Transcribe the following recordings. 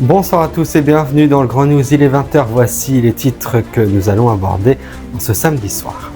Bonsoir à tous et bienvenue dans le Grand News, il est 20h, voici les titres que nous allons aborder en ce samedi soir.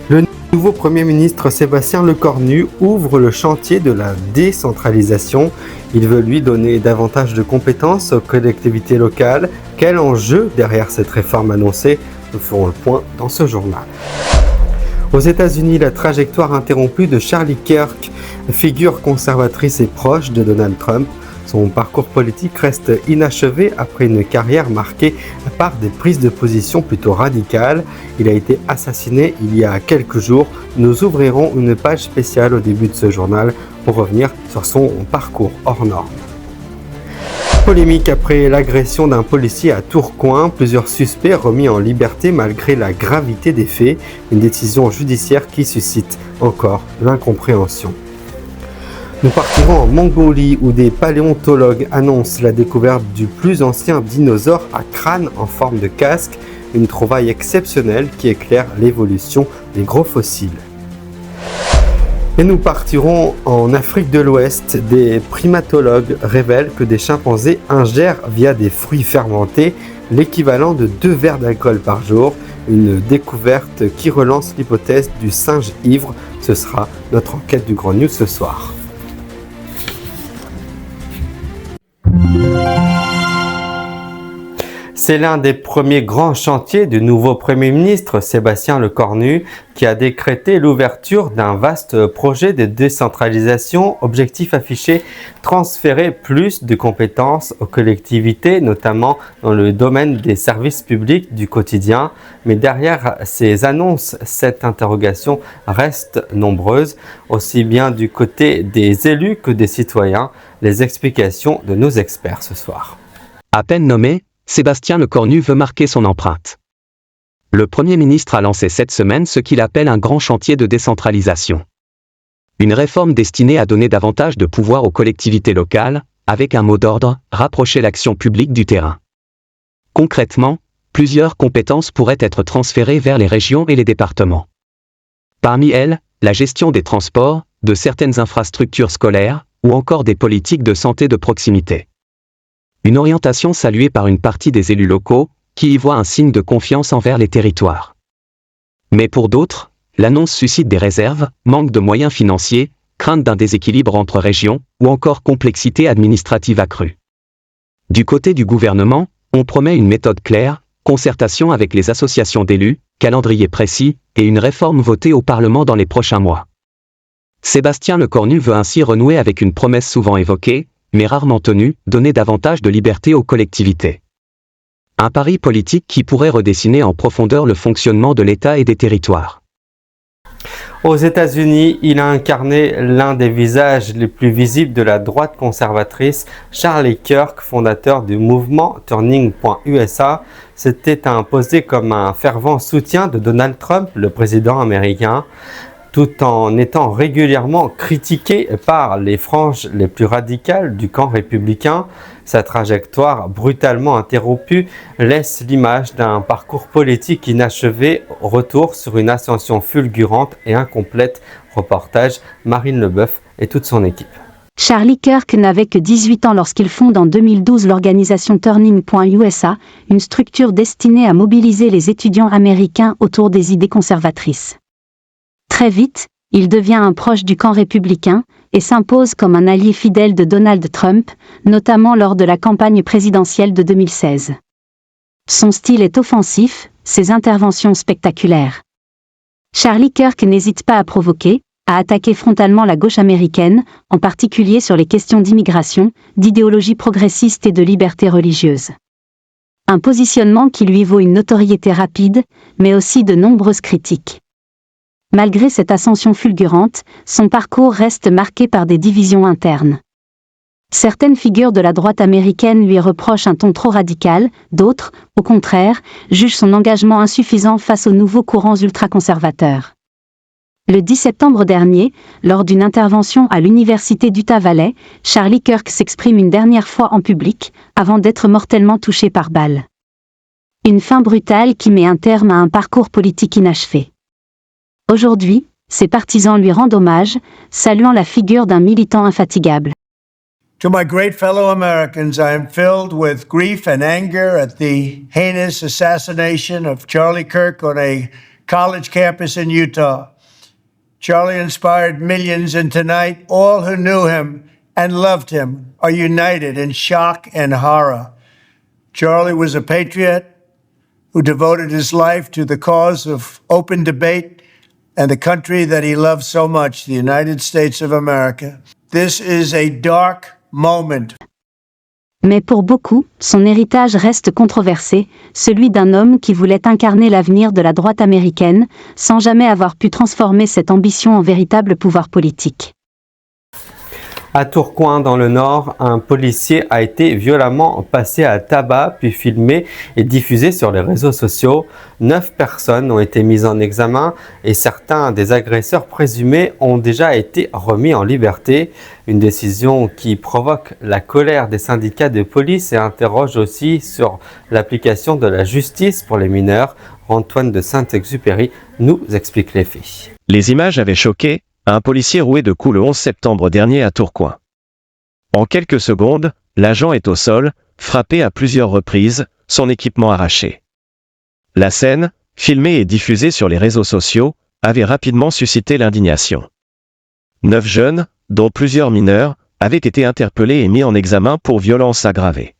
Le nouveau Premier ministre Sébastien Lecornu ouvre le chantier de la décentralisation. Il veut lui donner davantage de compétences aux collectivités locales. Quel enjeu derrière cette réforme annoncée? Nous ferons le point dans ce journal. Aux États-Unis, la trajectoire interrompue de Charlie Kirk, figure conservatrice et proche de Donald Trump. Son parcours politique reste inachevé après une carrière marquée par des prises de position plutôt radicales. Il a été assassiné il y a quelques jours. Nous ouvrirons une page spéciale au début de ce journal pour revenir sur son parcours hors norme. Polémique après l'agression d'un policier à Tourcoing, plusieurs suspects remis en liberté malgré la gravité des faits. Une décision judiciaire qui suscite encore l'incompréhension. Nous partirons en Mongolie où des paléontologues annoncent la découverte du plus ancien dinosaure à crâne en forme de casque, une trouvaille exceptionnelle qui éclaire l'évolution des gros fossiles. Et nous partirons en Afrique de l'Ouest. Des primatologues révèlent que des chimpanzés ingèrent via des fruits fermentés l'équivalent de 2 verres d'alcool par jour, une découverte qui relance l'hypothèse du singe ivre. Ce sera notre enquête du Grand News ce soir. C'est l'un des premiers grands chantiers du nouveau Premier ministre Sébastien Lecornu qui a décrété l'ouverture d'un vaste projet de décentralisation. Objectif affiché, transférer plus de compétences aux collectivités, notamment dans le domaine des services publics du quotidien. Mais derrière ces annonces, cette interrogation reste nombreuse, aussi bien du côté des élus que des citoyens. Les explications de nos experts ce soir. À peine nommé, Sébastien Lecornu veut marquer son empreinte. Le Premier ministre a lancé cette semaine ce qu'il appelle un grand chantier de décentralisation. Une réforme destinée à donner davantage de pouvoir aux collectivités locales, avec un mot d'ordre, rapprocher l'action publique du terrain. Concrètement, plusieurs compétences pourraient être transférées vers les régions et les départements. Parmi elles, la gestion des transports, de certaines infrastructures scolaires, ou encore des politiques de santé de proximité. Une orientation saluée par une partie des élus locaux, qui y voient un signe de confiance envers les territoires. Mais pour d'autres, l'annonce suscite des réserves, manque de moyens financiers, crainte d'un déséquilibre entre régions, ou encore complexité administrative accrue. Du côté du gouvernement, on promet une méthode claire, concertation avec les associations d'élus, calendrier précis, et une réforme votée au Parlement dans les prochains mois. Sébastien Lecornu veut ainsi renouer avec une promesse souvent évoquée, mais rarement tenue, donner davantage de liberté aux collectivités. Un pari politique qui pourrait redessiner en profondeur le fonctionnement de l'État et des territoires. Aux États-Unis, il a incarné l'un des visages les plus visibles de la droite conservatrice, Charlie Kirk, fondateur du mouvement Turning.USA, s'était imposé comme un fervent soutien de Donald Trump, le président américain, tout en étant régulièrement critiqué par les franges les plus radicales du camp républicain. Sa trajectoire brutalement interrompue laisse l'image d'un parcours politique inachevé, retour sur une ascension fulgurante et incomplète. Reportage Marine Leboeuf et toute son équipe. Charlie Kirk n'avait que 18 ans lorsqu'il fonde en 2012 l'organisation Turning.USA, une structure destinée à mobiliser les étudiants américains autour des idées conservatrices. Très vite, il devient un proche du camp républicain et s'impose comme un allié fidèle de Donald Trump, notamment lors de la campagne présidentielle de 2016. Son style est offensif, ses interventions spectaculaires. Charlie Kirk n'hésite pas à provoquer, à attaquer frontalement la gauche américaine, en particulier sur les questions d'immigration, d'idéologie progressiste et de liberté religieuse. Un positionnement qui lui vaut une notoriété rapide, mais aussi de nombreuses critiques. Malgré cette ascension fulgurante, son parcours reste marqué par des divisions internes. Certaines figures de la droite américaine lui reprochent un ton trop radical, d'autres, au contraire, jugent son engagement insuffisant face aux nouveaux courants ultra-conservateurs. Le 10 septembre dernier, lors d'une intervention à l'université d'Utah Valley, Charlie Kirk s'exprime une dernière fois en public, avant d'être mortellement touché par balle. Une fin brutale qui met un terme à un parcours politique inachevé. Aujourd'hui, ses partisans lui rendent hommage, saluant la figure d'un militant infatigable. To my great fellow Americans, I am filled with grief and anger at the heinous assassination of Charlie Kirk on a college campus in Utah. Charlie inspired millions, and tonight, all who knew him and loved him are united in shock and horror. Charlie was a patriot who devoted his life to the cause of open debate and the country that he loved so much, the United States of America. This is a dark moment. Mais pour beaucoup, son héritage reste controversé, celui d'un homme qui voulait incarner l'avenir de la droite américaine, sans jamais avoir pu transformer cette ambition en véritable pouvoir politique. À Tourcoing, dans le Nord, un policier a été violemment passé à tabac, puis filmé et diffusé sur les réseaux sociaux. 9 personnes ont été mises en examen et certains des agresseurs présumés ont déjà été remis en liberté. Une décision qui provoque la colère des syndicats de police et interroge aussi sur l'application de la justice pour les mineurs. Antoine de Saint-Exupéry nous explique les faits. Les images avaient choqué. Un policier roué de coups le 11 septembre dernier à Tourcoing. En quelques secondes, l'agent est au sol, frappé à plusieurs reprises, son équipement arraché. La scène, filmée et diffusée sur les réseaux sociaux, avait rapidement suscité l'indignation. 9 jeunes, dont plusieurs mineurs, avaient été interpellés et mis en examen pour violences aggravées.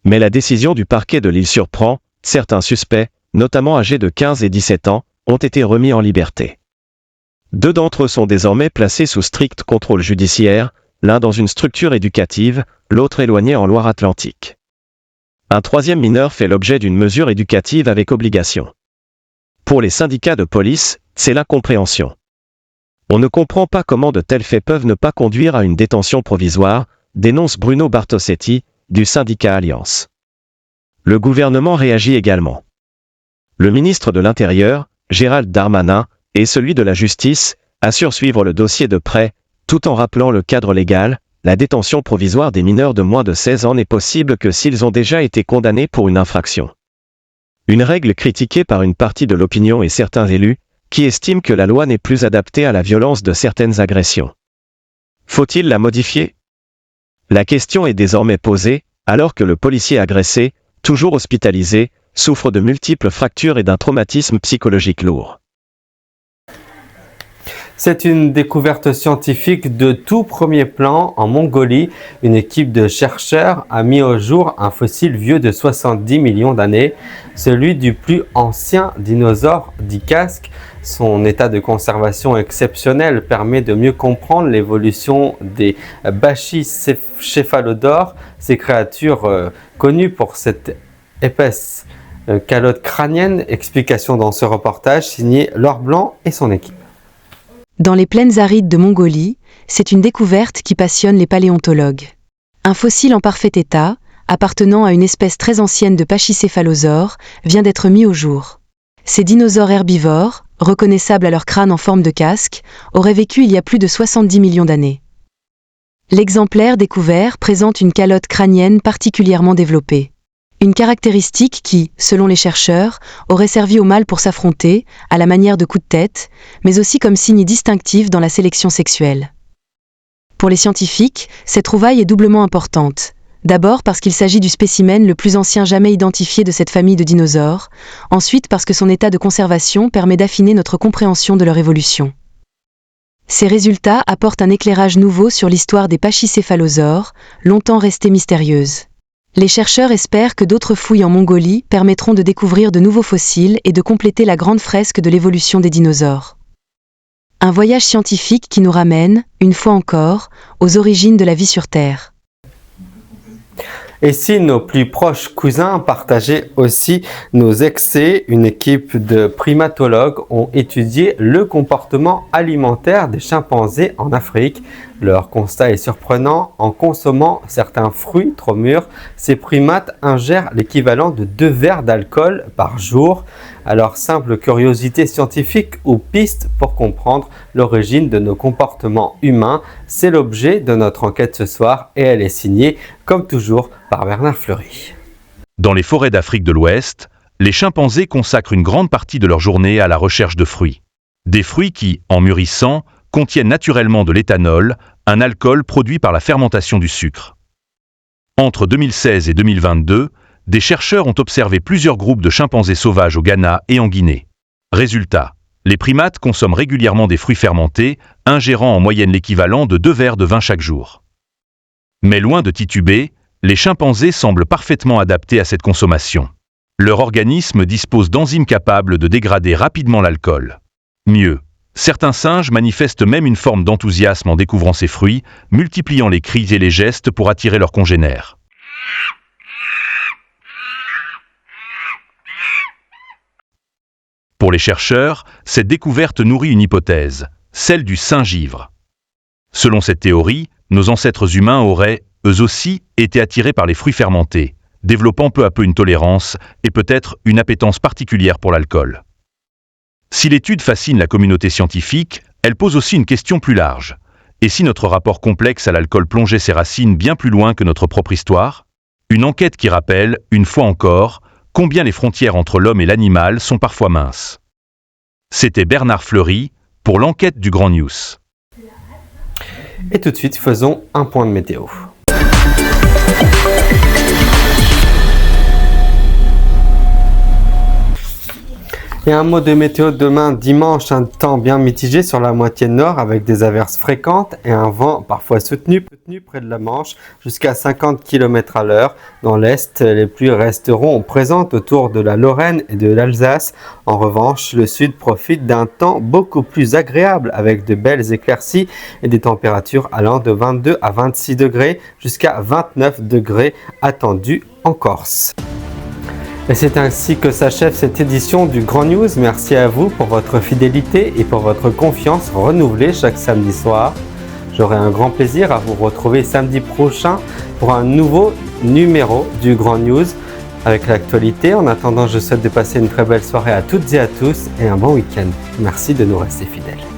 Mais la décision du parquet de Lille surprend, certains suspects, notamment âgés de 15 et 17 ans, ont été remis en liberté. 2 d'entre eux sont désormais placés sous strict contrôle judiciaire, l'un dans une structure éducative, l'autre éloigné en Loire-Atlantique. Un 3e mineur fait l'objet d'une mesure éducative avec obligation. Pour les syndicats de police, c'est l'incompréhension. On ne comprend pas comment de tels faits peuvent ne pas conduire à une détention provisoire, dénonce Bruno Bartosetti, du syndicat Alliance. Le gouvernement réagit également. Le ministre de l'Intérieur, Gérald Darmanin, et celui de la Justice, assure suivre le dossier de près, tout en rappelant le cadre légal. La détention provisoire des mineurs de moins de 16 ans n'est possible que s'ils ont déjà été condamnés pour une infraction. Une règle critiquée par une partie de l'opinion et certains élus, qui estiment que la loi n'est plus adaptée à la violence de certaines agressions. Faut-il la modifier ? La question est désormais posée, alors que le policier agressé, toujours hospitalisé, souffre de multiples fractures et d'un traumatisme psychologique lourd. C'est une découverte scientifique de tout premier plan en Mongolie. Une équipe de chercheurs a mis au jour un fossile vieux de 70 millions d'années, celui du plus ancien dinosaure dit casque. Son état de conservation exceptionnel permet de mieux comprendre l'évolution des brachycéphalodores, ces créatures connues pour cette épaisse calotte crânienne. Explication dans ce reportage signé Laure Blanc et son équipe. Dans les plaines arides de Mongolie, c'est une découverte qui passionne les paléontologues. Un fossile en parfait état, appartenant à une espèce très ancienne de pachycéphalosaures, vient d'être mis au jour. Ces dinosaures herbivores, reconnaissables à leur crâne en forme de casque, auraient vécu il y a plus de 70 millions d'années. L'exemplaire découvert présente une calotte crânienne particulièrement développée. Une caractéristique qui, selon les chercheurs, aurait servi au mâle pour s'affronter, à la manière de coups de tête, mais aussi comme signe distinctif dans la sélection sexuelle. Pour les scientifiques, cette trouvaille est doublement importante. D'abord parce qu'il s'agit du spécimen le plus ancien jamais identifié de cette famille de dinosaures, ensuite parce que son état de conservation permet d'affiner notre compréhension de leur évolution. Ces résultats apportent un éclairage nouveau sur l'histoire des pachycéphalosaures, longtemps restée mystérieuse. Les chercheurs espèrent que d'autres fouilles en Mongolie permettront de découvrir de nouveaux fossiles et de compléter la grande fresque de l'évolution des dinosaures. Un voyage scientifique qui nous ramène, une fois encore, aux origines de la vie sur Terre. Et si nos plus proches cousins partageaient aussi nos excès, une équipe de primatologues ont étudié le comportement alimentaire des chimpanzés en Afrique. Leur constat est surprenant. En consommant certains fruits trop mûrs, ces primates ingèrent l'équivalent de 2 verres d'alcool par jour. Alors, simple curiosité scientifique ou piste pour comprendre l'origine de nos comportements humains, c'est l'objet de notre enquête ce soir et elle est signée, comme toujours, par Bernard Fleury. Dans les forêts d'Afrique de l'Ouest, les chimpanzés consacrent une grande partie de leur journée à la recherche de fruits. Des fruits qui, en mûrissant, contiennent naturellement de l'éthanol, un alcool produit par la fermentation du sucre. Entre 2016 et 2022, des chercheurs ont observé plusieurs groupes de chimpanzés sauvages au Ghana et en Guinée. Résultat, les primates consomment régulièrement des fruits fermentés, ingérant en moyenne l'équivalent de 2 verres de vin chaque jour. Mais loin de tituber, les chimpanzés semblent parfaitement adaptés à cette consommation. Leur organisme dispose d'enzymes capables de dégrader rapidement l'alcool. Mieux, certains singes manifestent même une forme d'enthousiasme en découvrant ces fruits, multipliant les cris et les gestes pour attirer leurs congénères. Pour les chercheurs, cette découverte nourrit une hypothèse, celle du singe ivre. Selon cette théorie, nos ancêtres humains auraient, eux aussi, été attirés par les fruits fermentés, développant peu à peu une tolérance et peut-être une appétence particulière pour l'alcool. Si l'étude fascine la communauté scientifique, elle pose aussi une question plus large. Et si notre rapport complexe à l'alcool plongeait ses racines bien plus loin que notre propre histoire ? Une enquête qui rappelle, une fois encore, combien les frontières entre l'homme et l'animal sont parfois minces. C'était Bernard Fleury pour l'enquête du Grand News. Et tout de suite, faisons un point de météo. Et un mot de météo demain dimanche, un temps bien mitigé sur la moitié nord avec des averses fréquentes et un vent parfois soutenu près de la Manche jusqu'à 50 km à l'heure. Dans l'est, les pluies resteront présentes autour de la Lorraine et de l'Alsace. En revanche, le sud profite d'un temps beaucoup plus agréable avec de belles éclaircies et des températures allant de 22 à 26 degrés jusqu'à 29 degrés attendus en Corse. Et c'est ainsi que s'achève cette édition du Grand News. Merci à vous pour votre fidélité et pour votre confiance renouvelée chaque samedi soir. J'aurai un grand plaisir à vous retrouver samedi prochain pour un nouveau numéro du Grand News avec l'actualité. En attendant, je souhaite de passer une très belle soirée à toutes et à tous et un bon week-end. Merci de nous rester fidèles.